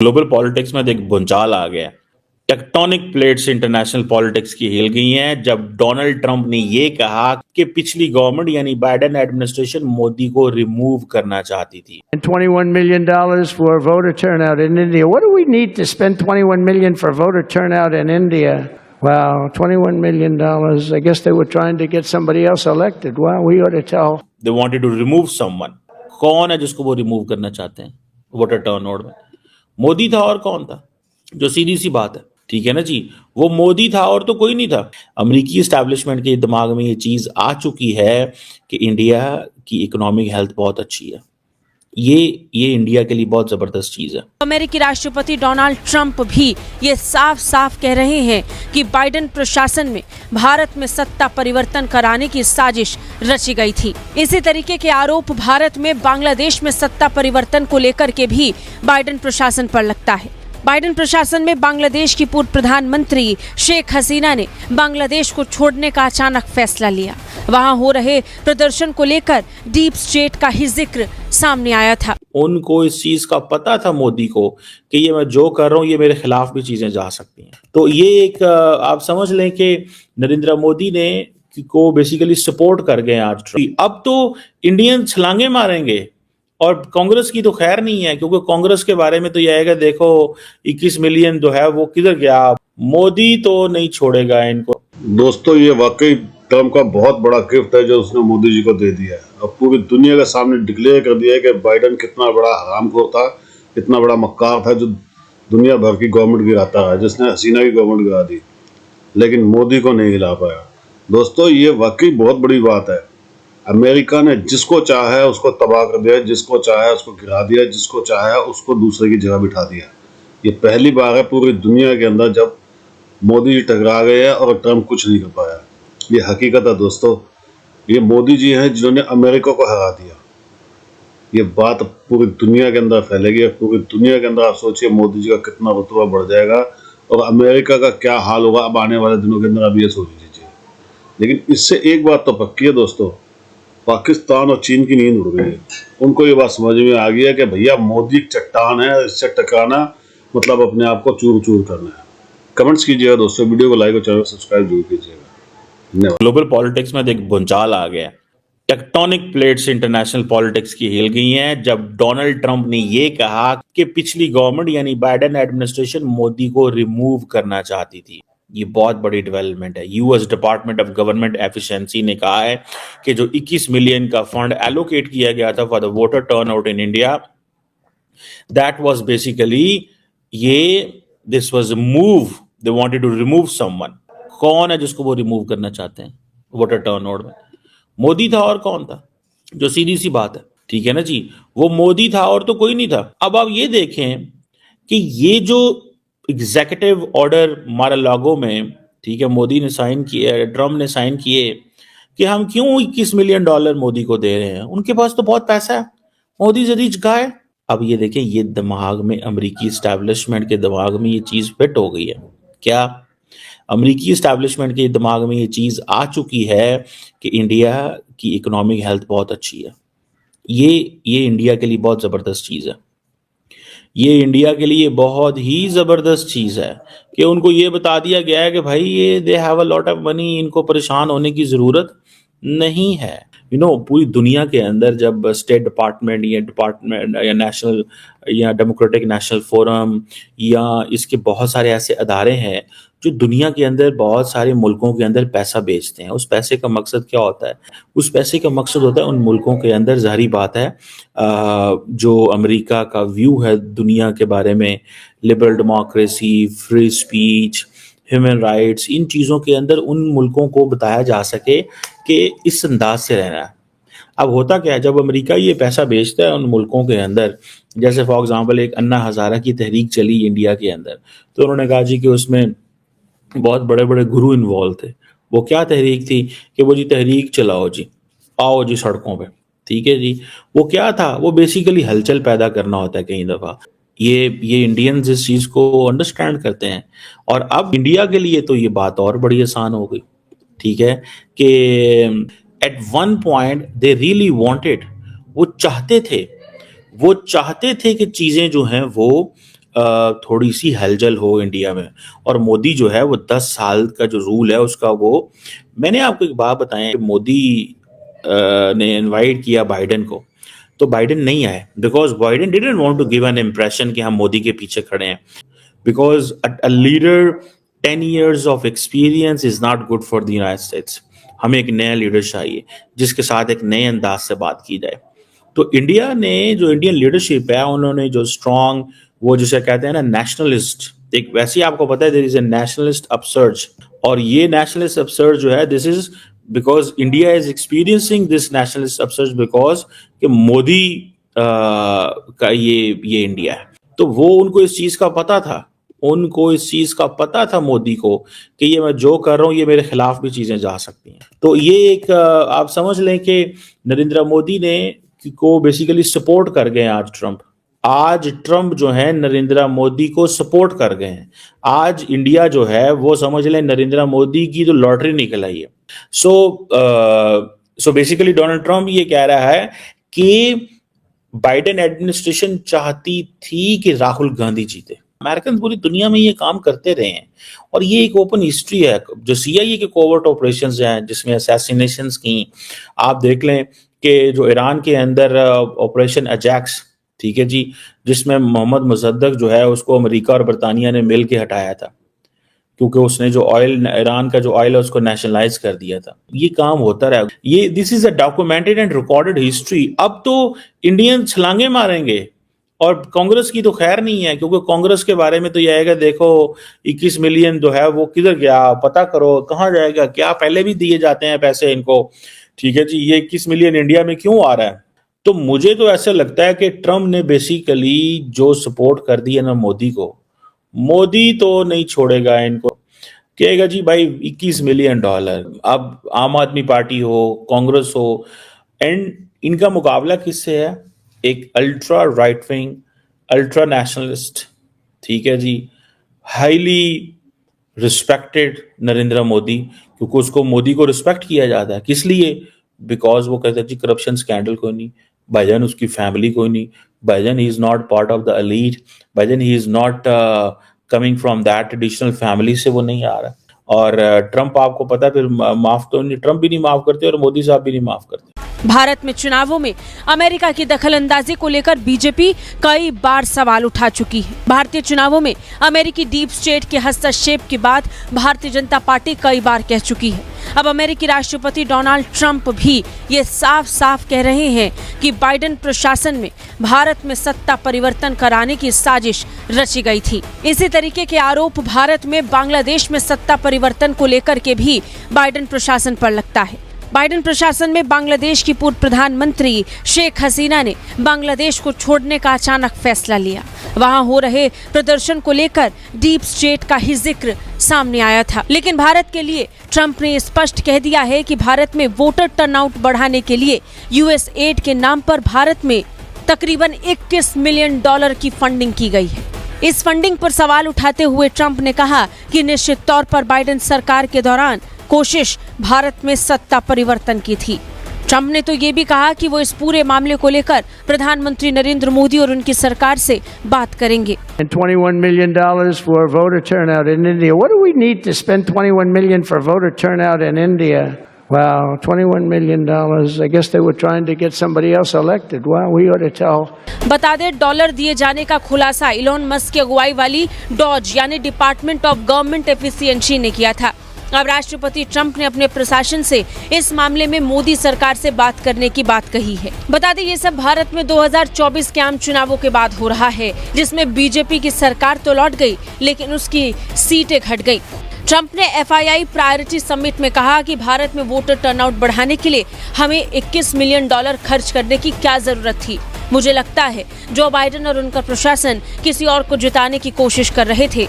Global politics में देख भूचाल आ गया। टेक्टोनिक प्लेट्स इंटरनेशनल पॉलिटिक्स की हिल गई हैं जब डोनाल्ड ट्रंप ने ये कहा कि पिछली गवर्नमेंट यानी बाइडेन एडमिनिस्ट्रेशन मोदी को रिमूव करना चाहती थी। $21 million for voter turnout in India. What do we need to spend $21 million for voter turnout in India? Wow, $21 million. I guess they were trying to get somebody else elected. Wow, we ought to tell. They wanted to remove someone. कौन है जिसको वो remove करना चाहते हैं voter turnout में? मोदी था और कौन था? जो सीधी सी बात है, ठीक है ना जी, वो मोदी था और तो कोई नहीं था। अमेरिकी एस्टैब्लिशमेंट के दिमाग में ये चीज आ चुकी है कि इंडिया की इकोनॉमिक हेल्थ बहुत अच्छी है। ये इंडिया के लिए बहुत जबरदस्त चीज है। अमेरिकी राष्ट्रपति डोनाल्ड ट्रंप भी ये साफ साफ कह रहे हैं कि बाइडेन प्रशासन में भारत में सत्ता परिवर्तन कराने की साजिश रची गई थी। इसी तरीके के आरोप भारत में बांग्लादेश में सत्ता परिवर्तन को लेकर के भी बाइडेन प्रशासन पर लगता है। बाइडेन प्रशासन में बांग्लादेश की पूर्व प्रधानमंत्री शेख हसीना ने बांग्लादेश को छोड़ने का अचानक फैसला लिया। वहां हो रहे प्रदर्शन को लेकर डीप स्टेट का ही जिक्र सामने आया था। उनको इस चीज का पता था मोदी को कि ये मैं जो कर रहा हूँ ये मेरे खिलाफ भी चीजें जा सकती हैं। तो ये एक आप समझ लें कि नरेंद्र मोदी ने को बेसिकली सपोर्ट कर गए आज। अब तो इंडियन छलांगे मारेंगे और कांग्रेस की तो खैर नहीं है, क्योंकि कांग्रेस के बारे में तो यह आएगा देखो 21 मिलियन जो है वो किधर गया। मोदी तो नहीं छोड़ेगा इनको। दोस्तों, ये वाकई ट्रम्प का बहुत बड़ा गिफ्ट है जो उसने मोदी जी को दे दिया है और पूरी दुनिया के सामने डिक्लेयर कर दिया है कि बाइडेन कितना बड़ा हरामखोर था, कितना बड़ा मक्कार था जो दुनिया भर की गवर्नमेंट गिराता है, जिसने हसीना की गवर्नमेंट गिरा दी लेकिन मोदी को नहीं हिला पाया। दोस्तों, ये वाकई बहुत बड़ी बात है। अमेरिका ने जिसको चाहा है उसको तबाह कर दिया, जिसको चाहा है उसको गिरा दिया, जिसको चाहा है उसको दूसरे की जगह बिठा दिया। ये पहली बार है पूरी दुनिया के अंदर जब मोदी जी टकरा गए हैं और ट्रम्प कुछ नहीं कर पाया। ये हकीकत है दोस्तों। ये मोदी जी हैं जिन्होंने अमेरिका को हरा दिया। ये बात पूरी दुनिया के अंदर फैलेगी। पूरी दुनिया के अंदर आप सोचिए मोदी जी का कितना रुतबा बढ़ जाएगा और अमेरिका का क्या हाल होगा अब आने वाले दिनों के अंदर, अब ये सोच लीजिए। लेकिन इससे एक बात तो पक्की है दोस्तों, पाकिस्तान और चीन की नींद उड़ गई है। उनको ये बात समझ में आ गई है कि भैया मोदी एक चट्टान है, इससे टकराना मतलब अपने आप को चूर चूर करना है। कमेंट्स कीजिएगा दोस्तों, वीडियो को लाइक और चैनल सब्सक्राइब जरूर कीजिएगा। ग्लोबल पॉलिटिक्स में देख भूचाल आ गया। टेक्टोनिक प्लेट्स इंटरनेशनल पॉलिटिक्स की हिल गई हैं जब डोनाल्ड ट्रंप ने ये कहा कि पिछली गवर्नमेंट यानी बाइडेन एडमिनिस्ट्रेशन मोदी को रिमूव करना चाहती थी। ये बहुत बड़ी डेवलपमेंट है। US department of government efficiency ने कहा है कि जो 21 मिलियन का फंड एलोकेट किया गया था for the voter turnout in India, that was basically this was a move. They wanted to remove someone. कौन है जिसको वो रिमूव करना चाहते हैं वोटर टर्नआउट में? मोदी था और कौन था? जो सीधी सी बात है, ठीक है ना जी, वो मोदी था और तो कोई नहीं था। अब आप ये देखें कि ये जो एग्जीक्यूटिव ऑर्डर मार-आ-लागो में, ठीक है, मोदी ने साइन किए, ट्रम्प ने साइन किए कि हम क्यों $21 मिलियन मोदी को दे रहे हैं। उनके पास तो बहुत पैसा है, मोदी से रिच गाय। अब ये देखें, ये दिमाग में अमेरिकी एस्टैब्लिशमेंट के दिमाग में ये चीज फिट हो गई है। क्या अमेरिकी एस्टैब्लिशमेंट के दिमाग में ये चीज आ चुकी है कि इंडिया की इकोनॉमिक हेल्थ बहुत अच्छी है। ये इंडिया के लिए बहुत जबरदस्त चीज है। ये इंडिया के लिए बहुत ही जबरदस्त चीज है कि उनको ये बता दिया गया है कि भाई ये they have a lot of money, इनको परेशान होने की जरूरत नहीं है। पूरी दुनिया के अंदर जब स्टेट डिपार्टमेंट या नेशनल या डेमोक्रेटिक नेशनल फोरम या इसके बहुत सारे ऐसे अदारे हैं जो दुनिया के अंदर बहुत सारे मुल्कों के अंदर पैसा बेचते हैं। उस पैसे का मकसद क्या होता है? उस पैसे का मकसद होता है उन मुल्कों के अंदर, जाहिर बात है, जो अमेरिका का व्यू है दुनिया के बारे में, liberal democracy, free speech, human rights, इन चीज़ों के अंदर उन मुल्कों को बताया जा सके कि इस अंदाज से रहना है। अब होता क्या है, जब अमेरिका ये पैसा बेचता है उन मुल्कों के अंदर, जैसे फॉर एग्जांपल एक अन्ना हज़ारा की तहरीक चली इंडिया के अंदर, तो उन्होंने कहा जी कि उसमें बहुत बड़े बड़े गुरु इन्वॉल्व थे। वो क्या तहरीक थी कि वो जी तहरीक चलाओ जी, आओ जी सड़कों पे, ठीक है जी। वो क्या था? वो बेसिकली हलचल पैदा करना होता है कई दफ़ा। ये इंडियंस इस चीज़ को अंडरस्टैंड करते हैं। और अब इंडिया के लिए तो ये बात और बड़ी आसान हो गई, ठीक है, कि at one point they really wanted, वो चाहते थे कि चीज़ें जो हैं वो थोड़ी सी हलचल हो इंडिया में। और मोदी जो है वो 10 साल का जो रूल है उसका वो, मैंने आपको एक बात बताया, मोदी ने इनवाइट किया बाइडेन को, तो बाइडेन नहीं आए because Biden didn't want to give an impression कि हम मोदी के पीछे खड़े हैं, because a leader 10 years of experience is not good for the United States। हमें एक नया लीडर चाहिए जिसके साथ एक नए अंदाज से बात की जाए। तो इंडिया ने जो इंडियन लीडरशिप है उन्होंने जो स्ट्रॉन्ग, वो जिसे कहते हैं ना नेशनलिस्ट, एक वैसे ही आपको पता है there is a nationalist upsurge, और ये नेशनलिस्ट अपसर्ज जो है this is because India is experiencing this nationalist upsurge because कि मोदी का ये इंडिया है। तो वो उनको इस चीज का पता था, उनको इस चीज का पता था मोदी को कि ये मैं जो कर रहा हूं ये मेरे खिलाफ भी चीजें जा सकती हैं। तो ये एक आप समझ लें कि नरेंद्र मोदी ने को बेसिकली सपोर्ट कर गए आज ट्रम्प जो है नरेंद्र मोदी को सपोर्ट कर गए हैं। आज इंडिया जो है वो समझ लें नरेंद्र मोदी की तो लॉटरी निकल आई है। सो बेसिकली डोनाल्ड ट्रम्प ये कह रहा है कि बाइडेन एडमिनिस्ट्रेशन चाहती थी कि राहुल गांधी जीते। अमेरिकन पूरी दुनिया में ये काम करते रहे हैं और ये एक ओपन हिस्ट्री है। जो CIA के कोवर्ट ऑपरेशंस हैं जिसमें असैसिनेशंस की, आप देख लें कि जो ईरान के अंदर ऑपरेशन अजैक्स, ठीक है जी, जिसमें मोहम्मद मुसद्दक जो है उसको अमेरिका और बरतानिया ने मिल के हटाया था क्योंकि उसने जो ऑयल, ईरान का जो ऑयल है उसको नेशनलाइज कर दिया था। ये काम होता रहा, ये this is a documented and recorded history. अब तो इंडियन छलांगे मारेंगे और कांग्रेस की तो खैर नहीं है, क्योंकि कांग्रेस के बारे में तो ये आएगा देखो 21 मिलियन जो है वो किधर गया, पता करो कहाँ जाएगा, क्या पहले भी दिए जाते हैं पैसे इनको, ठीक है जी, ये 21 मिलियन इंडिया में क्यों आ रहा है। तो मुझे तो ऐसा लगता है कि ट्रम्प ने बेसिकली जो सपोर्ट कर दी है ना मोदी को, मोदी तो नहीं छोड़ेगा इनको, कहेगा जी भाई $21 मिलियन। अब आम आदमी पार्टी हो, कांग्रेस हो, एंड इनका मुकाबला किससे है, एक ultra right wing, ultra nationalist, ठीक है जी, हाईली रिस्पेक्टेड नरेंद्र मोदी, क्योंकि उसको मोदी को रिस्पेक्ट किया जाता है। किस लिए, बिकॉज वो कहते हैं जी करप्शन स्कैंडल कोई नहीं, भाईजान उसकी फैमिली कोई नहीं, भाईजान he is not part of the elite, भाईजान he is not coming from that traditional family से वो नहीं आ रहा। और ट्रम्प आपको पता है फिर माफ तो नहीं, ट्रम्प भी नहीं माफ करते और मोदी साहब भी नहीं माफ करते। भारत में चुनावों में अमेरिका की दखलंदाजी को लेकर बीजेपी कई बार सवाल उठा चुकी है। भारतीय चुनावों में अमेरिकी डीप स्टेट के हस्तक्षेप की बात भारतीय जनता पार्टी कई बार कह चुकी है। अब अमेरिकी राष्ट्रपति डोनाल्ड ट्रंप भी ये साफ साफ कह रहे हैं कि बाइडेन प्रशासन में भारत में सत्ता परिवर्तन कराने की साजिश रची गई थी। इसी तरीके के आरोप भारत में बांग्लादेश में सत्ता परिवर्तन को लेकर के भी बाइडेन प्रशासन पर लगता है। बाइडेन प्रशासन में बांग्लादेश की पूर्व प्रधानमंत्री शेख हसीना ने बांग्लादेश को छोड़ने का अचानक फैसला लिया। वहां हो रहे प्रदर्शन को लेकर डीप स्टेट का ही जिक्र सामने आया था, लेकिन भारत के लिए ट्रंप ने स्पष्ट कह दिया है कि भारत में वोटर टर्नआउट बढ़ाने के लिए US एड के नाम पर भारत में तकरीबन $21 मिलियन की फंडिंग की गई है। इस फंडिंग पर सवाल उठाते हुए ट्रंप ने कहा कि निश्चित तौर पर बाइडेन सरकार के दौरान कोशिश भारत में सत्ता परिवर्तन की थी। ट्रंप ने तो ये भी कहा कि वो इस पूरे मामले को लेकर प्रधानमंत्री नरेंद्र मोदी और उनकी सरकार से बात करेंगे। And $21 million for voter turnout in India. What do we need to spend $21 million for voter turnout in India? Wow, $21 million. I guess they were trying to get somebody else elected. Wow, we ought to tell. बता दें, dollar दिए जाने का खुलासा Elon Musk की अगुवाई वाली Dodge यानी डिपार्टमेंट ऑफ गवर्नमेंट एफिशिएंसी ने किया था। अब राष्ट्रपति ट्रंप ने अपने प्रशासन से इस मामले में मोदी सरकार से बात करने की बात कही है। बता दें, ये सब भारत में 2024 के आम चुनावों के बाद हो रहा है, जिसमें बीजेपी की सरकार तो लौट गई लेकिन उसकी सीटें घट गई। ट्रंप ने FII प्रायोरिटी समिट में कहा कि भारत में वोटर टर्नआउट बढ़ाने के लिए हमें $21 मिलियन खर्च करने की क्या जरूरत थी। मुझे लगता है जो बाइडेन और उनका प्रशासन किसी और को जिताने की कोशिश कर रहे थे।